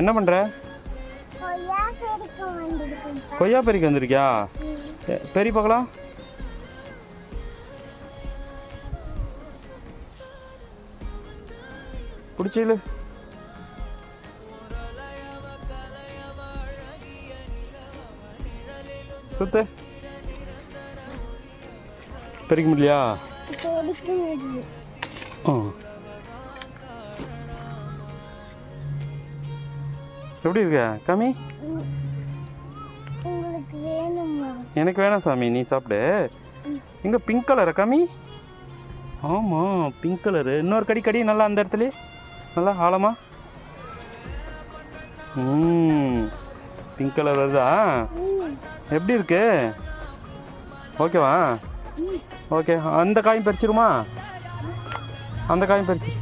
என்ன பண்ணுற? கொய்யா பறிக்க வந்திருக்கியா? பெரிய பார்க்கலாம். பிடிச்சில சுத்து. பறிக்க முடியலையா? எப்படி இருக்க காமி? எனக்கு வேணாம் சாமி, நீ சாப்பிடு. எங்க பிங்க் கலரா காமி? ஆமாம் பிங்க் கலரு. இன்னொரு கடி கடி நல்லா அந்த இடத்துல நல்லா ஆழமா. பிங்க் கலர் வருதா? எப்படி இருக்கு? ஓகேவா? ஓகே, அந்த காயும் பறிச்சிருமா? அந்த காயும் பறிச்சு